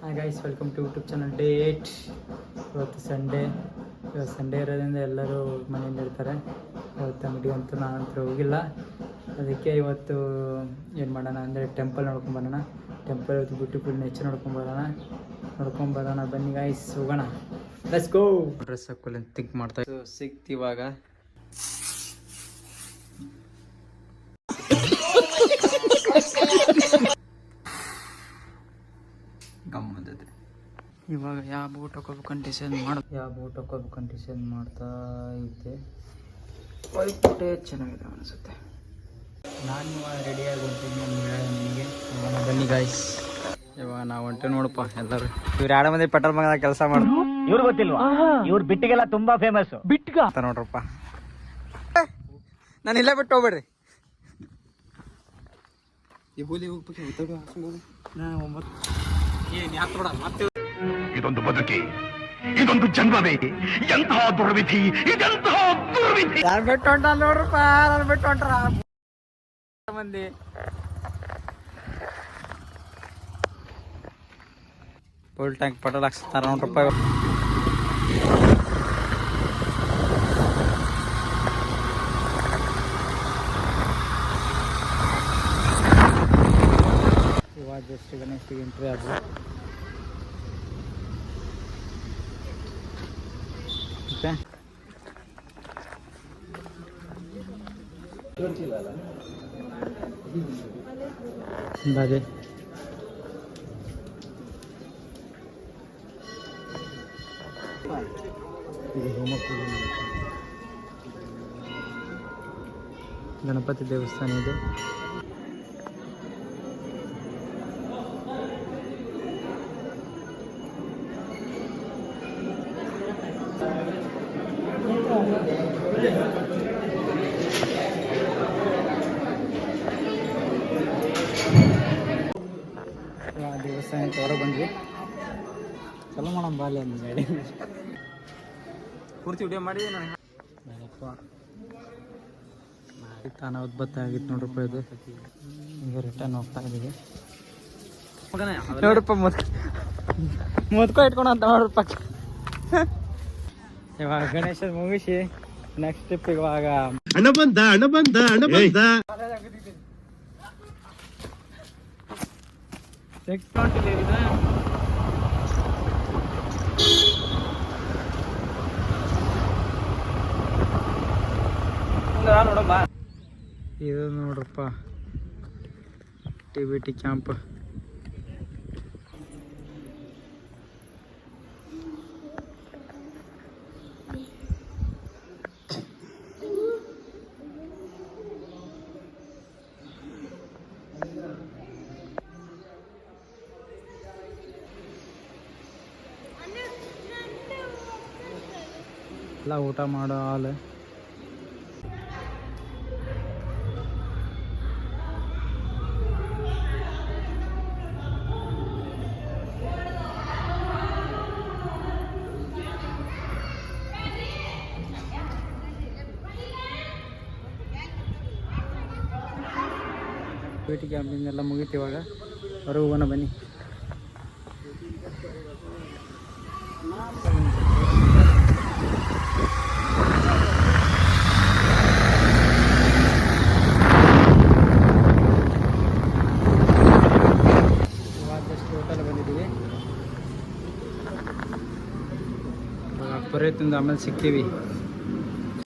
Hi guys, welcome to YouTube channel day 8. ಇವತ್ತು Sunday ಇರೋದ್ರಿಂದ ಎಲ್ಲರೂ ಮನೆಯಿಂದ ಇರ್ತಾರೆ. ಇವತ್ತು ಅಂಗಡಿ ಅಂತೂ ನಾನಂತೂ ಹೋಗಿಲ್ಲ. ಅದಕ್ಕೆ ಇವತ್ತು ಏನು ಮಾಡೋಣ ಅಂದರೆ ಟೆಂಪಲ್ ನೋಡ್ಕೊಂಬರೋಣ. ಟೆಂಪಲ್ ಇವತ್ತು ಬ್ಯೂಟಿಫುಲ್ ನೇಚರ್ ನೋಡ್ಕೊಂಬರೋಣ ಬನ್ನಿ ಗೈಸ್, ಹೋಗೋಣ. Let's go. ಡ್ರೆಸ್ ಹಾಕೊಳ್ಳಿ ಅಂತ ಥಿಂಕ್ ಮಾಡ್ತಾ ಸಿಗ್ತಿವಾಗ ಗಮ್ಮತ್ತದೆ. ಇವಾಗ ಯಾವ ಬೂಟ್ ಹಾಕೋಬೇಕಂತ ಡಿಸೈನ್ ಮಾಡ್ತಾ ಇದ್ದೆ. ವೈಟ್ ಬೂಟೇ ಚೆನ್ನಾಗಿದೆ ಅನಿಸುತ್ತೆ. ನಾನು ರೆಡಿಯಾಗಿ ಹೊಂಟಿದ್ದೀನಿ ನಿಮಗೆ. ಬನ್ನಿ ಗಾಯ್ಸ್, ಇವಾಗ ನಾವು ಹೊಂಟೆ ನೋಡಪ್ಪ. ಎಲ್ಲರೂ ಇವ್ರು 2 ಮಂದಿ ಪೆಟ್ರೋಲ್ ಬಂಕ್ ಕೆಲಸ ಮಾಡೋದು. ಇವ್ರು ಗೊತ್ತಿಲ್ವಾ? ಇವ್ರು ಬಿಟ್ಟಿಗೆಲ್ಲ ತುಂಬಾ ಫೇಮಸ್. ಬಿಟ್ಗ ಅಂತ ನೋಡ್ರಪ್ಪ. ನಾನು ಇಲ್ಲೇ ಬಿಟ್ಟು ಹೋಗ್ಬೇಡ್ರಿ. ಇದೊಂದು ಬದುಕಿ, ಇದೊಂದು ಜನ್ಮವೇ, ಎಂತಹ ದುರ್ವಿಧಿ, ಇದೆಂತಹ ದುರ್ವಿಧಿ. ನಾನು ಬಿಟ್ಟು ಹೊಂಟ ನೋಡ್ರಪ್ಪ, ನಾನು ಬಿಟ್ಟು ಹೊಂಟ್ರ ಮಂದಿ. ಫುಲ್ ಟ್ಯಾಂಕ್ ಪೆಟ್ರೋಲ್ ಹಾಕ್ಸ್ತಾರ ನೋಡ್ರಪ್ಪ. ಇವಾಗ ಜಸ್ಟ್ ಗಣೇಶಿಗೆ ಎಂಟ್ರಿ ಆದ್ರು. ಬಾಜೆ ಗಣಪತಿ ದೇವಸ್ಥಾನ ಇದೆ. ದೇವಸ್ಥಾನಕ್ಕೆ ಹೊರ ಬಂದ್ವಿ. ಚಲೋ ಮಾಡೋಣ ಬಾಲಿ ಅಂದ ಗಾಡಿ ಪೂರ್ತಿ ವಿಡಿಯೋ ಮಾಡಿ ನನಗೆ ತಾನ ಉದ್ಬತ್ತಾಗಿತ್ತು ನೋಡ್ರಪ್ಪ. ಇದು ಈಗ ರಿಟರ್ನ್ ಹೋಗ್ತಾ ಇದ್ದೀವಿ ನೋಡ್ರಪ್ಪ. ಮುದ್ಕೊ ಇಟ್ಕೊಂಡು ಅಂತ ನೋಡ್ರಪ್ಪ. ಇವಾಗ ಗಣೇಶ ಮುಗಿಸಿ ನೆಕ್ಸ್ಟ್ ಟ್ರಿಪ್ ಇವಾಗ ಹಣ ಬಂದ ಇದು ನೋಡ್ರಪ್ಪ ಟಿ ಕ್ಯಾಂಪ್. ಎಲ್ಲ ಊಟ ಮಾಡೋ ಹಾಲು. ಭೇಟಿ ಕ್ಯಾಂಪಿಂದೆಲ್ಲ ಮುಗೀತು. ಇವಾಗ ಹೊರಗೆ ಹೋಗೋಣ ಬನ್ನಿ. ಇವಾಗ ಜಸ್ಟ್ ಹೋಟೆಲ್ ಬಂದಿದ್ದೀವಿ. ಪುರೇತಿಂದ ಆಮೇಲೆ ಸಿಗ್ತೀವಿ.